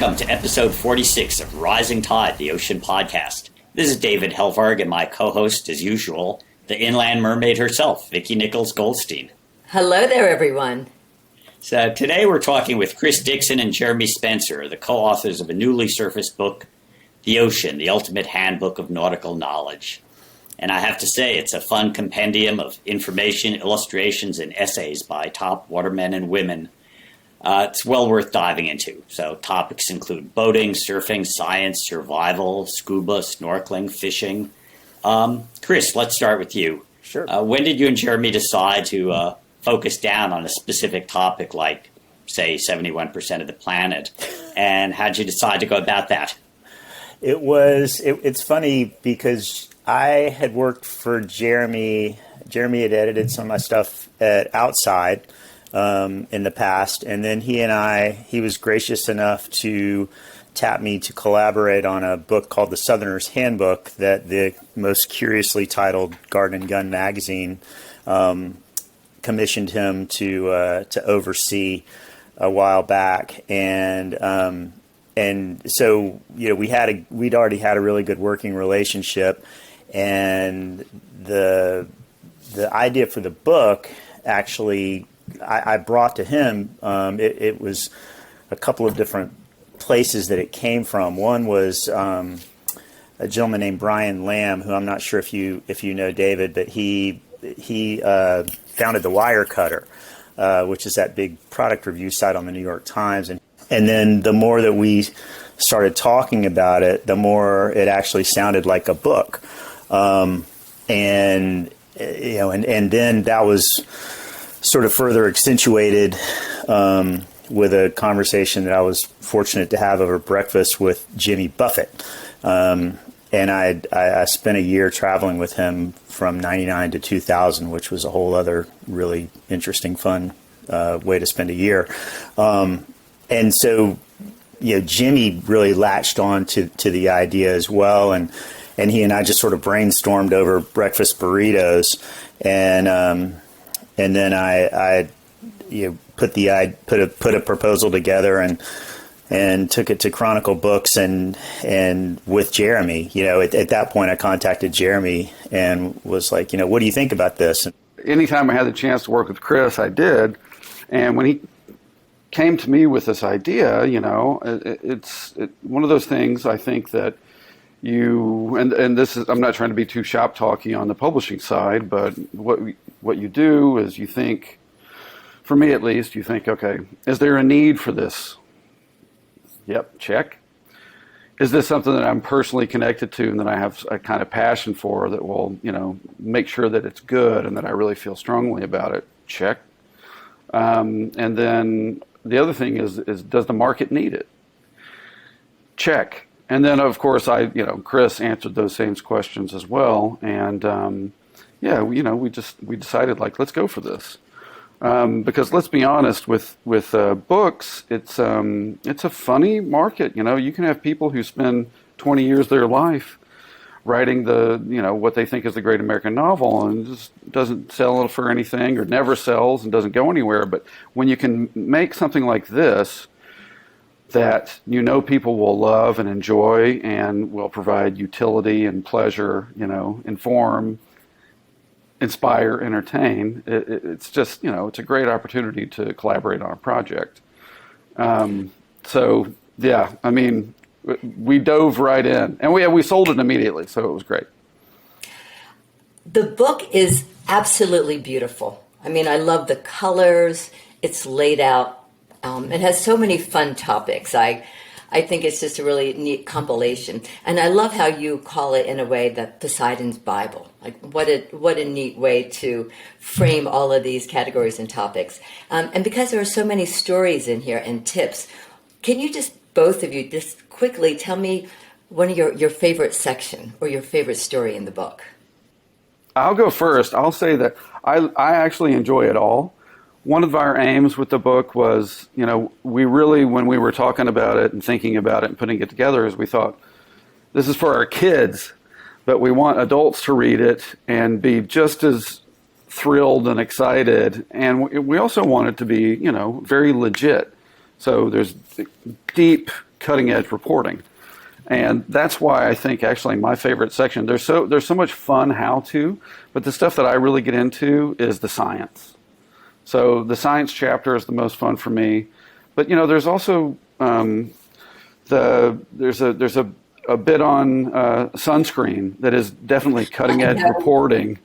Welcome to episode 46 of Rising Tide, the Ocean Podcast. This is David Helvarg, and my co-host, as usual, the inland mermaid herself, Vicki Nichols-Goldstein. Hello there, everyone. So today we're talking with Chris Dixon and Jeremy Spencer, the co-authors of a newly surfaced book, The Ocean, the Ultimate Handbook of Nautical Knowledge. And I have to say, it's a fun compendium of information, illustrations, and essays by top watermen and women. It's well worth diving into. So topics include boating, surfing, science, survival, scuba, snorkeling, fishing. Chris, let's start with you. Sure. When did you and Jeremy decide to focus down on a specific topic like, say, 71% of the planet? And how did you decide to go about that? It's funny because I had worked for Jeremy. Jeremy had edited some of my stuff at Outside in the past, and then he was gracious enough to tap me to collaborate on a book called The Southerner's Handbook that the most curiously titled Garden and Gun magazine commissioned him to oversee a while back, and so we'd already had a really good working relationship, and the idea for the book actually I brought to him. It was a couple of different places that it came from. One was a gentleman named Brian Lamb, who I'm not sure if you know, David, but he founded the Wirecutter, which is that big product review site on the New York Times, and then the more that we started talking about it, the more it actually sounded like a book, and then that was sort of further accentuated with a conversation that I was fortunate to have over breakfast with Jimmy Buffett. And I spent a year traveling with him from 99 to 2000, which was a whole other really interesting, fun way to spend a year. And so, Jimmy really latched on to the idea as well. And he and I just sort of brainstormed over breakfast burritos. And then I put a proposal together and took it to Chronicle Books and with Jeremy. At that point I contacted Jeremy and was like, what do you think about this? Anytime I had the chance to work with Chris, I did. And when he came to me with this idea, it's one of those things I think that and this is, I'm not trying to be too shop talky on the publishing side, but what you do is you think, for me at least, you think, okay, is there a need for this? Yep, check. Is this something that I'm personally connected to and that I have a kind of passion for that will, make sure that it's good and that I really feel strongly about it? Check. And then the other thing is does the market need it? Check. And then, of course, Chris answered those same questions as well. And, we decided, let's go for this. Because let's be honest, with books, it's a funny market. You can have people who spend 20 years of their life writing what they think is the great American novel and just doesn't sell for anything or never sells and doesn't go anywhere. But when you can make something like this, that people will love and enjoy and will provide utility and pleasure, inform, inspire, entertain. It's just, it's a great opportunity to collaborate on a project. We dove right in and we sold it immediately. So it was great. The book is absolutely beautiful. I love the colors. It's laid out. It has so many fun topics. I think it's just a really neat compilation. And I love how you call it in a way that Poseidon's Bible. What a neat way to frame all of these categories and topics. And because there are so many stories in here and tips, can you both of you quickly tell me one of your favorite section or your favorite story in the book? I'll go first. I'll say that I actually enjoy it all. One of our aims with the book was, we really, when we were talking about it and thinking about it and putting it together, is we thought, this is for our kids, but we want adults to read it and be just as thrilled and excited. And we also want it to be, very legit. So there's deep cutting edge reporting. And that's why I think actually my favorite section, there's so much fun how to, but the stuff that I really get into is the science. So the science chapter is the most fun for me. But there's also there's a bit on sunscreen that is definitely cutting edge reporting,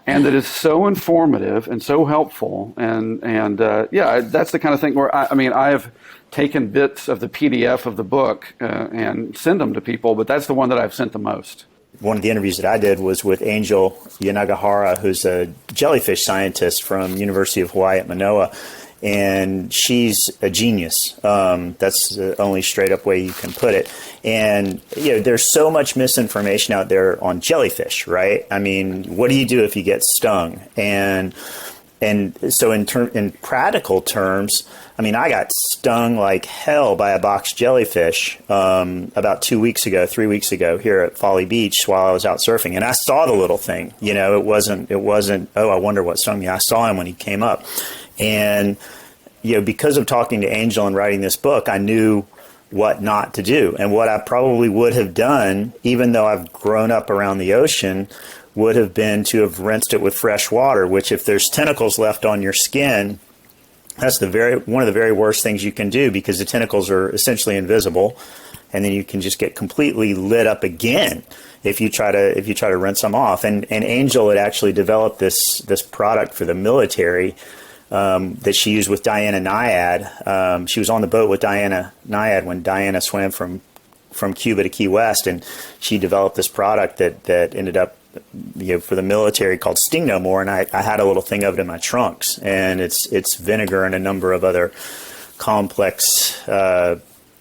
and that is so informative and so helpful. And that's the kind of thing where I have taken bits of the PDF of the book and send them to people, but that's the one that I've sent the most. One of the interviews that I did was with Angel Yanagihara, who's a jellyfish scientist from University of Hawaii at Manoa, and she's a genius. That's the only straight up way you can put it. And there's so much misinformation out there on jellyfish, right? I mean, what do you do if you get stung? And so in practical terms, I got stung like hell by a box jellyfish about 3 weeks ago here at Folly Beach while I was out surfing. And I saw the little thing. It wasn't, oh, I wonder what stung me. I saw him when he came up. And, because of talking to Angel and writing this book, I knew what not to do. And what I probably would have done, even though I've grown up around the ocean, would have been to have rinsed it with fresh water, which if there's tentacles left on your skin, that's one of the very worst things you can do, because the tentacles are essentially invisible, and then you can just get completely lit up again if you try to rinse them off. And Angel had actually developed this product for the military that she used with Diana Nyad. She was on the boat with Diana Nyad when Diana swam from Cuba to Key West, and she developed this product that ended up for the military called Sting No More, and I had a little thing of it in my trunks, and it's vinegar and a number of other complex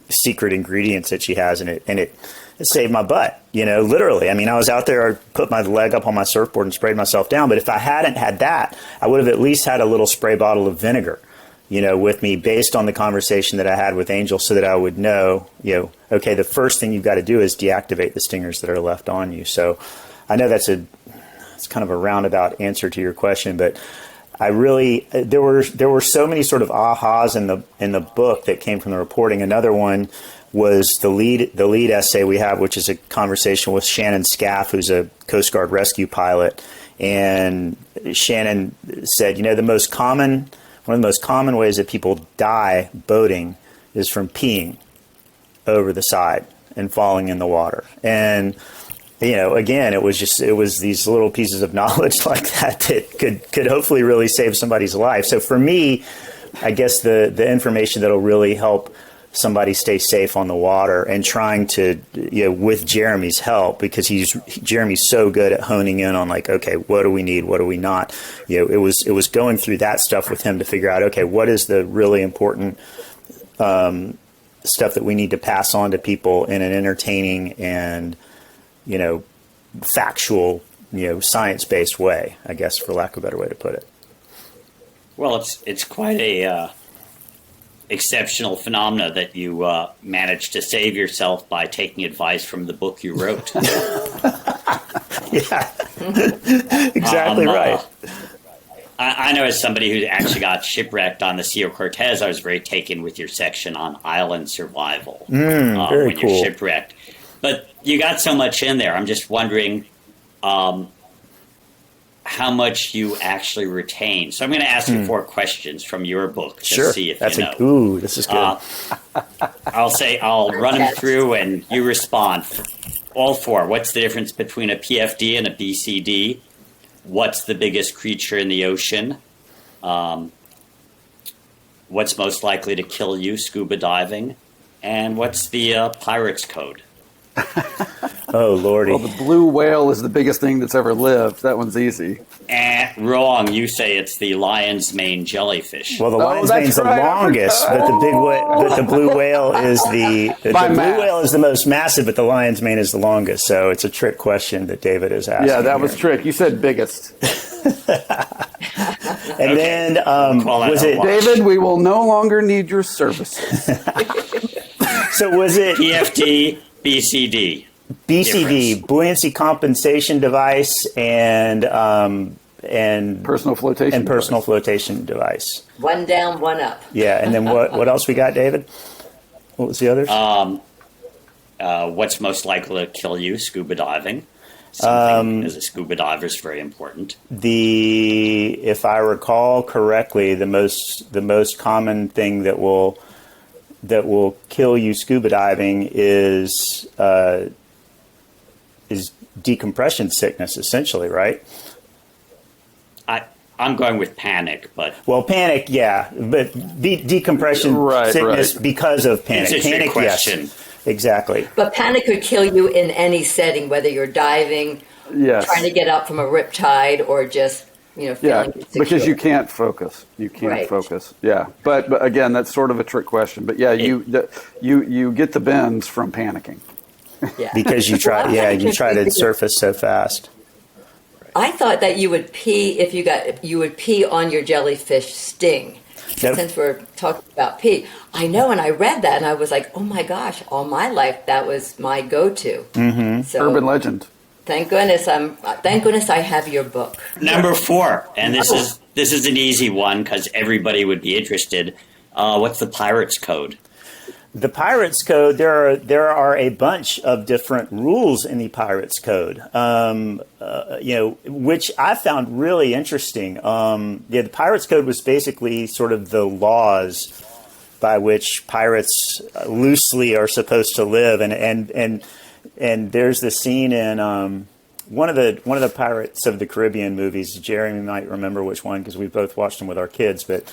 secret ingredients that she has in it, and it saved my butt, literally. I was out there, I put my leg up on my surfboard and sprayed myself down, but if I hadn't had that, I would have at least had a little spray bottle of vinegar, with me, based on the conversation that I had with Angel, so that I would know, okay, the first thing you've got to do is deactivate the stingers that are left on you. So I know it's kind of a roundabout answer to your question, but there were so many sort of ahas in the book that came from the reporting. Another one was the lead essay we have, which is a conversation with Shannon Scaff, who's a Coast Guard rescue pilot. And Shannon said, one of the most common ways that people die boating is from peeing over the side and falling in the water. And again, it was these little pieces of knowledge like that could hopefully really save somebody's life. So for me, I guess the information that'll really help somebody stay safe on the water, and trying to, with Jeremy's help, because Jeremy's so good at honing in on like, okay, what do we need? What do we not? It was going through that stuff with him to figure out, okay, what is the really important stuff that we need to pass on to people in an entertaining and, factual, science-based way, I guess, for lack of a better way to put it. Well, it's quite a exceptional phenomena that you managed to save yourself by taking advice from the book you wrote. Yeah, exactly right. I know, as somebody who actually got shipwrecked on the Sea of Cortez, I was very taken with your section on island survival very when cool. you're shipwrecked. But you got so much in there. I'm just wondering how much you actually retain. So I'm going to ask you 4 questions from your book to Sure. see if That's you know. Ooh, this is good. I'll run them through and you respond. All 4. What's the difference between a PFD and a BCD? What's the biggest creature in the ocean? What's most likely to kill you scuba diving? And what's the pirate's code? Oh, Lordy. Well, the blue whale is the biggest thing that's ever lived. That one's easy. Wrong. You say it's the lion's mane jellyfish. Well, the lion's mane's the longest, but the blue whale is the blue whale is the most massive, but the lion's mane is the longest. So it's a trick question that David is asking. Yeah, that was trick. You said biggest. And then was it David? We will no longer need your services. So was it PFD, BCD? BCD, difference. buoyancy compensation device, and personal flotation flotation device. One down, one up. Yeah, and then what else we got, David? What was the others? What's most likely to kill you? Scuba diving. Something as a scuba diver is very important. If I recall correctly, the most common thing that will kill you scuba diving is decompression sickness, essentially, right? I'm going with panic, but panic, yeah, but decompression sickness because of panic. It's a panic, trick question. Yes, exactly. But panic could kill you in any setting, whether you're diving, trying to get out from a riptide, or just feeling insecure. Because you can't focus. You can't focus. Yeah, but again, that's sort of a trick question. But yeah, you get the bends from panicking. Yeah. Because you try to surface so fast. I thought that you would pee you would pee on your jellyfish sting. Yep. Since we're talking about pee, I know, and I read that, and I was like, oh my gosh, all my life that was my go-to. Mm-hmm. So, urban legend. Thank goodness I have your book. Number 4, and this is an easy one because everybody would be interested. What's the Pirates Code? The Pirates Code, there are a bunch of different rules in the Pirates Code, which I found really interesting. The Pirates Code was basically sort of the laws by which pirates loosely are supposed to live, and there's the scene in one of the Pirates of the Caribbean movies. Jeremy might remember which one because we both watched them with our kids, but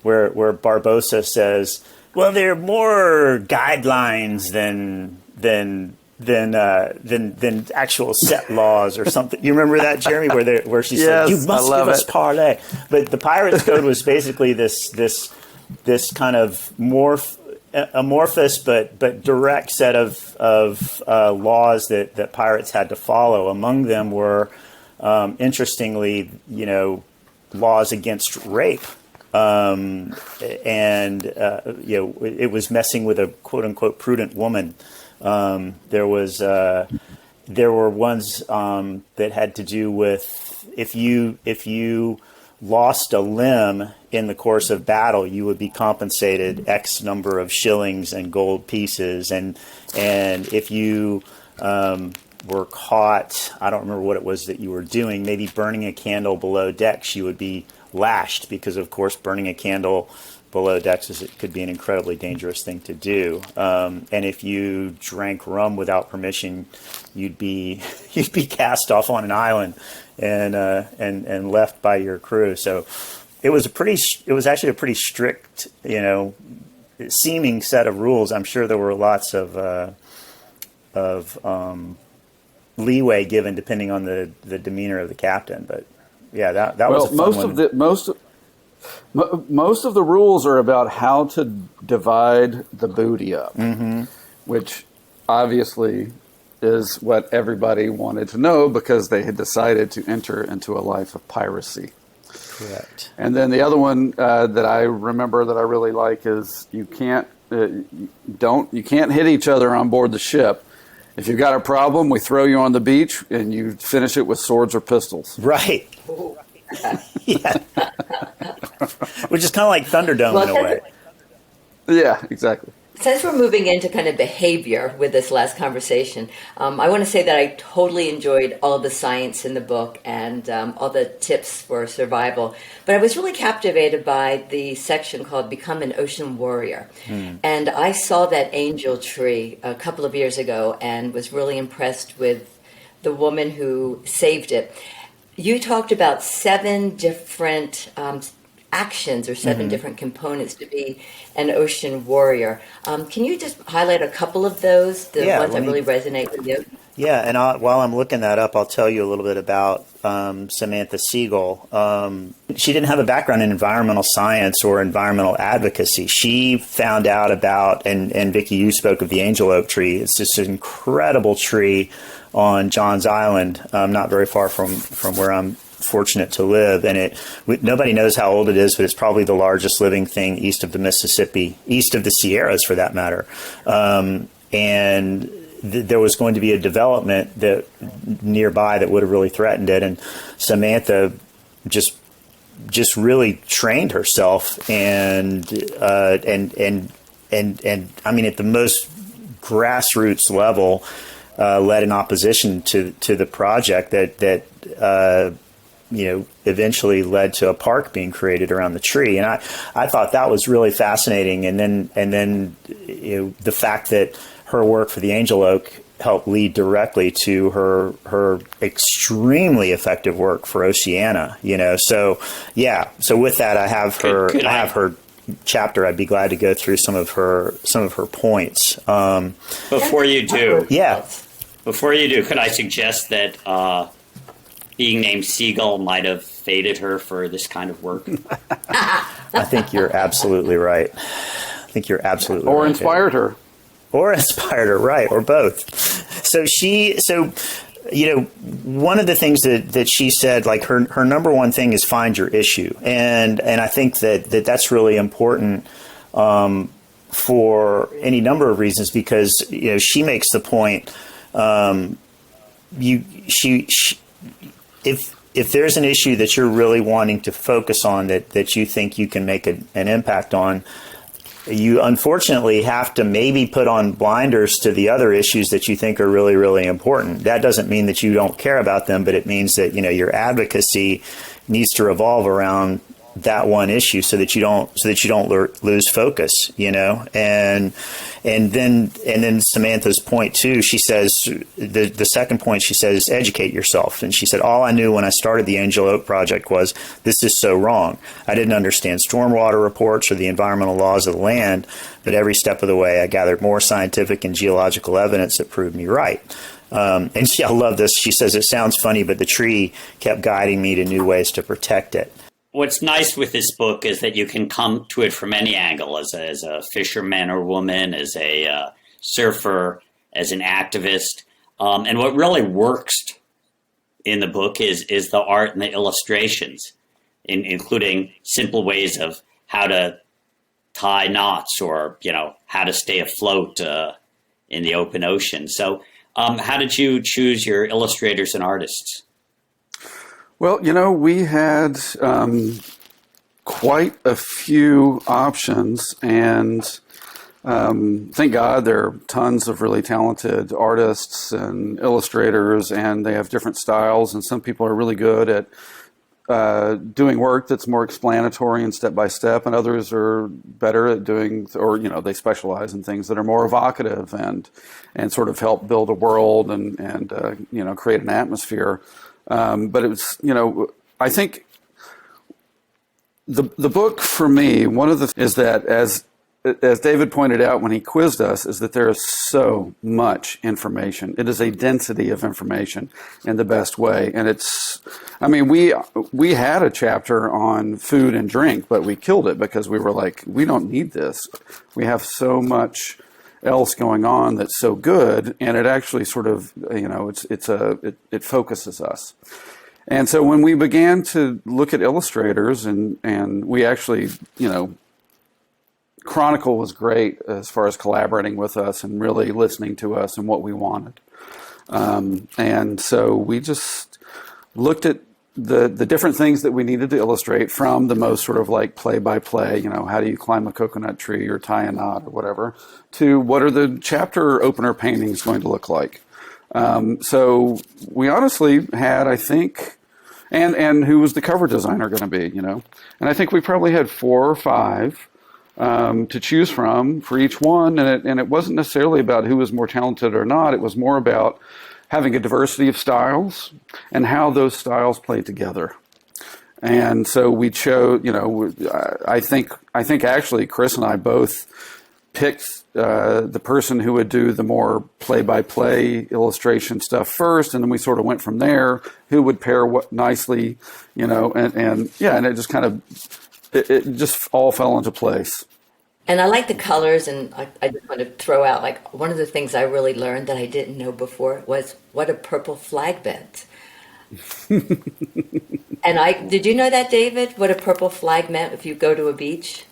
where Barbossa says, well, there are more guidelines than actual set laws or something. You remember that, Jeremy, where she said, "You must give us parlay." But the Pirates Code was basically this kind of amorphous but direct set of laws that pirates had to follow. Among them were, interestingly, laws against rape. It was messing with a quote unquote prudent woman. There were ones that had to do with if you lost a limb in the course of battle, you would be compensated X number of shillings and gold pieces, and if you were caught, I don't remember what it was that you were doing, maybe burning a candle below decks, you would be lashed, because of course burning a candle below decks could be an incredibly dangerous thing to do. And if you drank rum without permission, you'd be cast off on an island and left by your crew. So it was actually a pretty strict, seeming set of rules. I'm sure there were lots of leeway given depending on the demeanor of the captain, but yeah, that was a fun one. Most of the rules are about how to divide the booty up, which obviously is what everybody wanted to know because they had decided to enter into a life of piracy. Correct. And then the other one that I remember that I really like is you can't hit each other on board the ship. If you've got a problem, we throw you on the beach and you finish it with swords or pistols. Right. Yeah. Which is kind of like Thunderdome in a way. Yeah, exactly. Since we're moving into kind of behavior with this last conversation, I want to say that I totally enjoyed all the science in the book and all the tips for survival. But I was really captivated by the section called Become an Ocean Warrior. And I saw that angel tree a couple of years ago and was really impressed with the woman who saved it. You talked about 7 different actions or 7 different components to be an ocean warrior. Can you just highlight a couple of those, ones that really resonate with you? Yeah, and while I'm looking that up, I'll tell you a little bit about Samantha Siegel. She didn't have a background in environmental science or environmental advocacy. She found out about, and Vicki, you spoke of the angel oak tree. It's just an incredible tree on Johns Island, not very far from where I'm fortunate to live, and nobody knows how old it is, but it's probably the largest living thing east of the Mississippi, east of the Sierras for that matter. And there was going to be a development that nearby that would have really threatened it, and Samantha just really trained herself and and I mean, at the most grassroots level, led in opposition to the project that eventually led to a park being created around the tree. And I thought that was really fascinating. And then the fact that her work for the angel oak helped lead directly to her extremely effective work for Oceana. So with that, I have her chapter. I'd be glad to go through some of her points. Before you do, could I suggest that being named Seagull might have fated her for this kind of work? I think you're absolutely right. Or inspired her. Or inspired her, right, or both. So one of the things that she said, like her number one thing is find your issue. And I think that's really important for any number of reasons, because, she makes the point, if there's an issue that you're really wanting to focus on, that you think you can make an impact on, you unfortunately have to maybe put on blinders to the other issues that you think are really, really important. That doesn't mean that you don't care about them, but it means that, your advocacy needs to revolve around that one issue so that you don't lose focus, and then Samantha's point too, she says the second point, she says, educate yourself. And she said, all I knew when I started the Angel Oak project was, this is so wrong. I didn't understand stormwater reports or the environmental laws of the land, but every step of the way I gathered more scientific and geological evidence that proved me right. I love this. She says, it sounds funny, but the tree kept guiding me to new ways to protect it. What's nice with this book is that you can come to it from any angle, as a fisherman or woman, as a surfer, as an activist. And what really works in the book is the art and the illustrations, including simple ways of how to tie knots or, how to stay afloat in the open ocean. So how did you choose your illustrators and artists? Well, we had quite a few options, and thank God there are tons of really talented artists and illustrators, and they have different styles, and some people are really good at doing work that's more explanatory and step-by-step, and others are better at doing, or, they specialize in things that are more evocative and sort of help build a world and create an atmosphere. But it was, I think the book for me, one of the is that as David pointed out when he quizzed us, is that there is so much information. It is a density of information in the best way. And we had a chapter on food and drink, but we killed it because we were like, we don't need this. We have so much else going on that's so good, and it actually sort of, it focuses us. And so when we began to look at illustrators, and we actually, Chronicle was great as far as collaborating with us and really listening to us and what we wanted. And so we just looked at the different things that we needed to illustrate, from the most sort of like play-by-play, how do you climb a coconut tree or tie a knot or whatever, to what are the chapter opener paintings going to look like. So we honestly had, I think, and who was the cover designer going to be, and I think we probably had 4 or 5 to choose from for each one, and it wasn't necessarily about who was more talented or not. It was more about having a diversity of styles and how those styles play together. And so we chose, I think actually Chris and I both picked the person who would do the more play-by-play illustration stuff first, and then we sort of went from there, who would pair what nicely, and it just kind of, it just all fell into place. And I like the colors, and I just want to throw out, like, one of the things I really learned that I didn't know before was what a purple flag meant. And did you know that, David, what a purple flag meant if you go to a beach?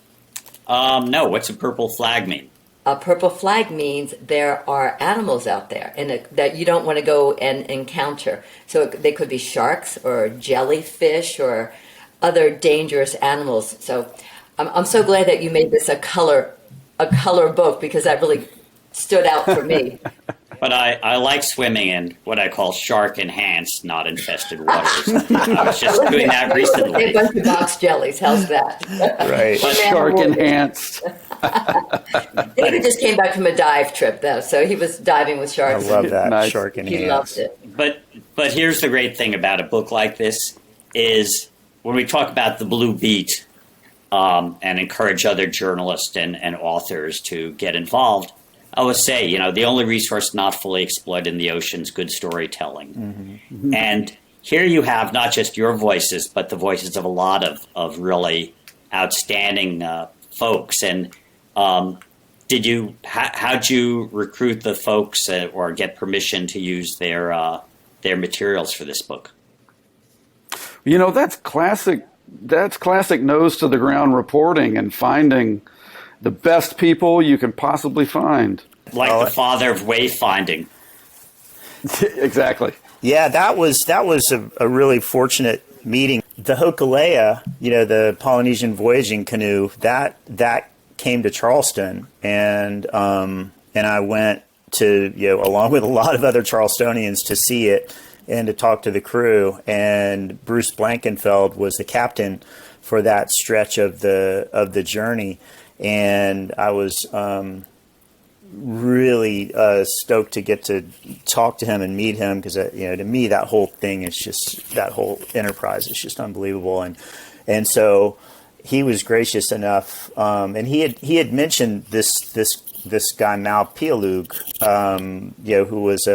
No, what's a purple flag mean? A purple flag means there are animals out there that you don't want to go and encounter. So they could be sharks or jellyfish or other dangerous animals. So I'm so glad that you made this a color a color book because that really stood out for me. But I like swimming in what I call shark-enhanced, not infested waters. I was just doing that recently. A bunch of box jellies. How's that? Right. Shark-enhanced. David just came back from a dive trip, though, so he was diving with I sharks. love that. Nice. Shark and He hands. loved it. But here's the great thing about a book like this is when we talk about the Blue Beat and encourage other journalists and authors to get involved, I would say, the only resource not fully exploited in the ocean is good storytelling. Mm-hmm. And here you have not just your voices, but the voices of a lot of really outstanding folks. And how'd you recruit the folks or get permission to use their materials for this book? That's classic nose to the ground reporting and finding the best people you can possibly find. Like the father of wayfinding. Exactly. Yeah, that was a really fortunate meeting. The Hokulea, the Polynesian voyaging canoe, that came to Charleston, and I went to along with a lot of other Charlestonians to see it and to talk to the crew. And Bruce Blankenfeld was the captain for that stretch of the journey, and I was really stoked to get to talk to him and meet him because to me that whole enterprise is just unbelievable, and so he was gracious enough, and he had mentioned this guy Mal Pialug, who was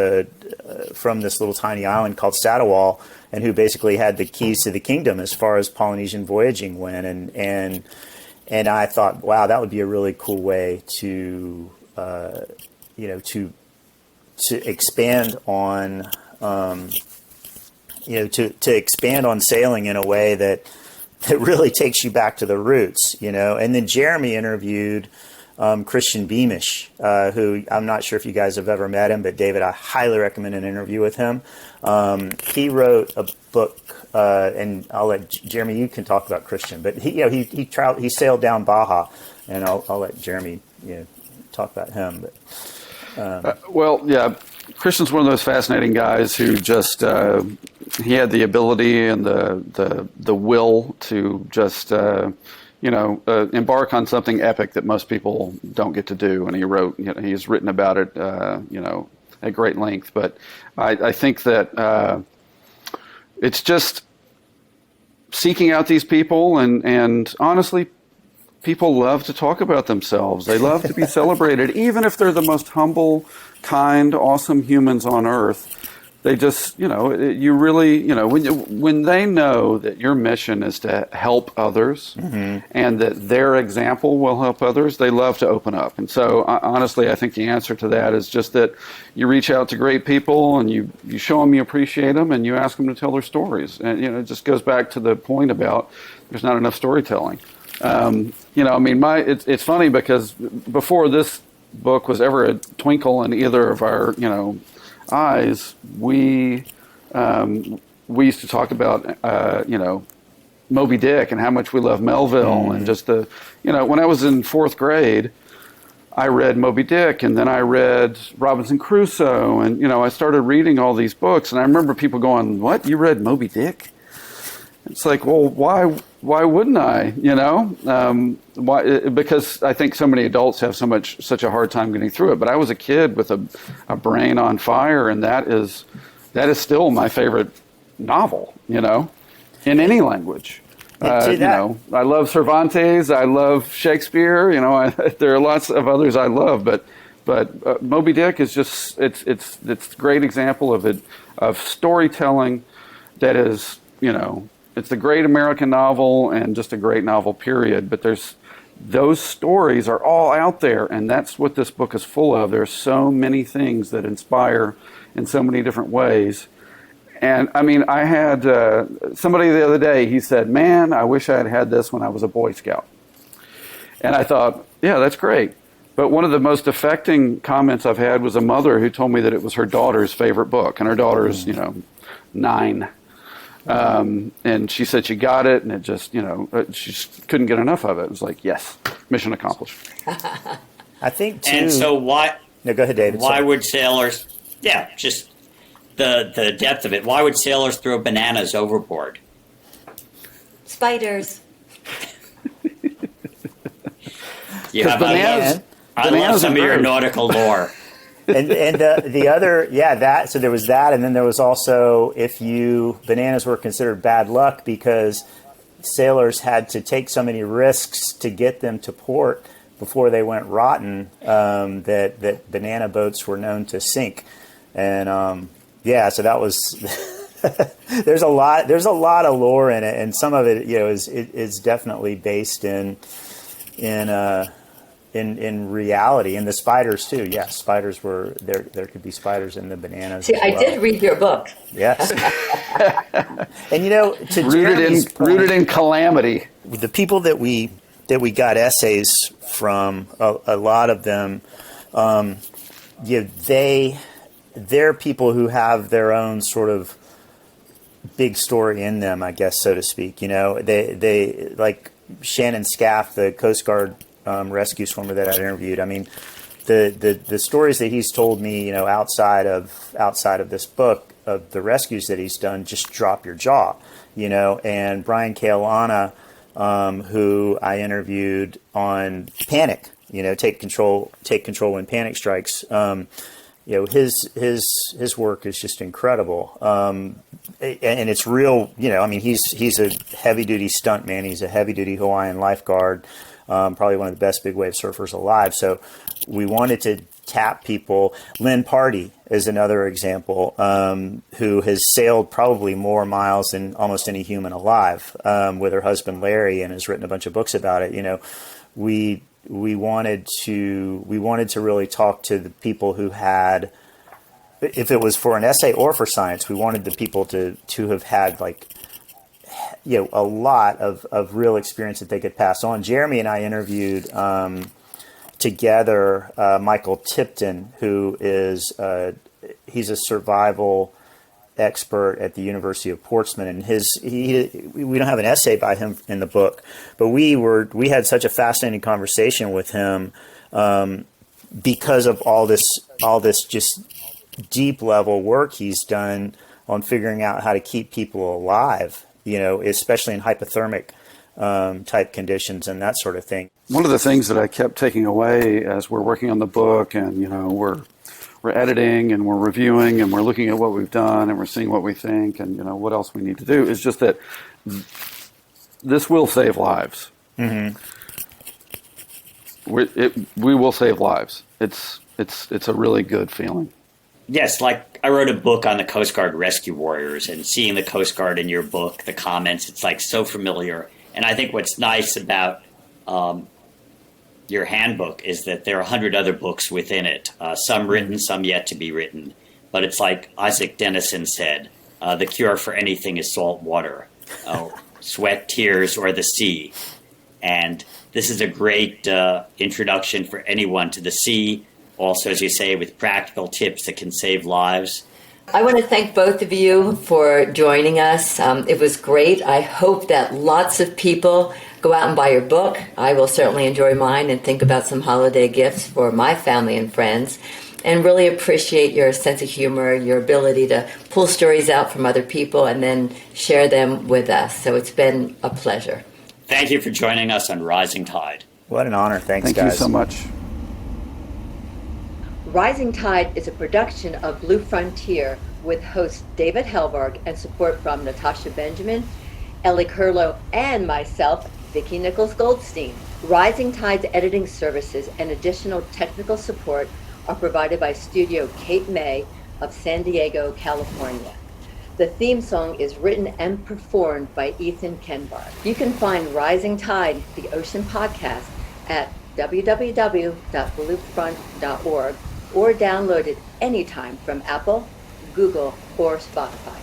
from this little tiny island called Satawal, and who basically had the keys to the kingdom as far as Polynesian voyaging went, and I thought, wow, that would be a really cool way to expand on, to expand on sailing in a way that really takes you back to the roots, And then Jeremy interviewed Christian Beamish, who I'm not sure if you guys have ever met him, but David, I highly recommend an interview with him. He wrote a book, and I'll let Jeremy, you can talk about Christian, but he sailed down Baja, and I'll let Jeremy talk about him. But Christian's one of those fascinating guys who just he had the ability and the will to just embark on something epic that most people don't get to do, and he wrote. He's written about it, at great length. But I think that it's just seeking out these people, and honestly, people love to talk about themselves. They love to be celebrated, even if they're the most humble, kind, awesome humans on earth. They just, you really, when they know that your mission is to help others, mm-hmm. and that their example will help others, they love to open up. And so, honestly, I think the answer to that is just that you reach out to great people and you show them you appreciate them and you ask them to tell their stories. And, it just goes back to the point about there's not enough storytelling. It's funny because before this book was ever a twinkle in either of our, eyes, we used to talk about, Moby Dick and how much we love Melville, and just when I was in fourth grade, I read Moby Dick, and then I read Robinson Crusoe, and, I started reading all these books, and I remember people going, "What, you read Moby Dick?" It's like, well, why wouldn't I? Why? Because I think so many adults have such a hard time getting through it. But I was a kid with a brain on fire, and that is still my favorite novel. In any language. I love Cervantes. I love Shakespeare. There are lots of others I love, but Moby Dick is just it's a great example of storytelling that is It's a great American novel and just a great novel, period. But those stories are all out there, and that's what this book is full of. There's so many things that inspire in so many different ways. And I had somebody the other day, he said, "Man, I wish I had had this when I was a Boy Scout." And I thought, yeah, that's great. But one of the most affecting comments I've had was a mother who told me that it was her daughter's favorite book, and her daughter's, 9. And she said she got it, and it just, she just couldn't get enough of it. It was like, yes, mission accomplished. I think too. And so why? No, go ahead, David. Why Sorry. would sailors? Yeah, just the depth of it. Why would sailors throw bananas overboard? Spiders. You have bananas. I love some of your nautical lore. and the other, so there was that, and then there was also bananas were considered bad luck because sailors had to take so many risks to get them to port before they went rotten, that banana boats were known to sink. And so that was there's a lot of lore in it, and some of it is definitely based in reality. And the spiders too. Yes, spiders were there. There could be spiders in the bananas. See, I did read your book. Yes. And to Rooted in calamity. the people that we got essays from, a lot of them, they're people who have their own sort of big story in them, I guess, so to speak. They like Shannon Scaff, the Coast Guard rescue swimmer that I interviewed. I mean, the stories that he's told me, outside of this book, of the rescues that he's done, just drop your jaw. And Brian Kailana, who I interviewed on Panic, take control when panic strikes. His work is just incredible. And it's real, he's a heavy duty stuntman. He's a heavy duty Hawaiian lifeguard, probably one of the best big wave surfers alive. So we wanted to tap people. Lynn Party is another example, who has sailed probably more miles than almost any human alive, with her husband Larry, and has written a bunch of books about it. We wanted to really talk to the people who had, if it was for an essay or for science, we wanted the people to have had a lot of real experience that they could pass on. Jeremy and I interviewed together Michael Tipton, who is he's a survival expert at the University of Portsmouth, and we don't have an essay by him in the book, but we had such a fascinating conversation with him, because of all this just deep level work he's done on figuring out how to keep people alive, especially in hypothermic type conditions and that sort of thing. One of the things that I kept taking away as we're working on the book, and we're editing and we're reviewing and we're looking at what we've done and we're seeing what we think and what else we need to do, is just that this will save lives. Mm-hmm. We will save lives. It's a really good feeling. Yes, like I wrote a book on the Coast Guard rescue warriors, and seeing the Coast Guard in your book, the comments, it's so familiar. And I think what's nice about your handbook is that there are 100 other books within it, some written, some yet to be written. But it's like Isaac Dennison said, the cure for anything is salt water, sweat, tears, or the sea. And this is a great introduction for anyone to the sea. Also, as you say, with practical tips that can save lives. I want to thank both of you for joining us. It was great. I hope that lots of people go out and buy your book. I will certainly enjoy mine and think about some holiday gifts for my family and friends, and really appreciate your sense of humor, your ability to pull stories out from other people and then share them with us. So it's been a pleasure. Thank you for joining us on Rising Tide. What an honor. Thanks, Thank guys. you so much. Rising Tide is a production of Blue Frontier with host David Helvarg and support from Natasha Benjamin, Ellie Curlow, and myself, Vicki Nichols-Goldstein. Rising Tide's editing services and additional technical support are provided by Studio Cape May of San Diego, California. The theme song is written and performed by Ethan Kenbar. You can find Rising Tide, the Ocean Podcast, at www.bluefront.org or download it anytime from Apple, Google, or Spotify.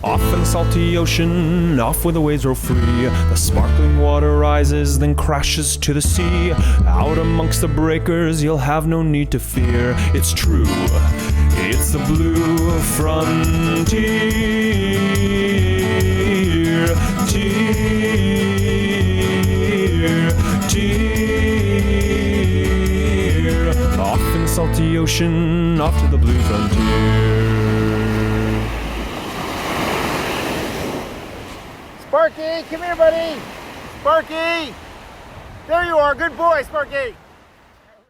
Off in the salty ocean, off where the waves roll free. The sparkling water rises, then crashes to the sea. Out amongst the breakers, you'll have no need to fear. It's true, it's the blue frontier. Tear. salty ocean, off to the blue frontier. Sparky, come here, buddy. Sparky. There you are. Good boy, Sparky.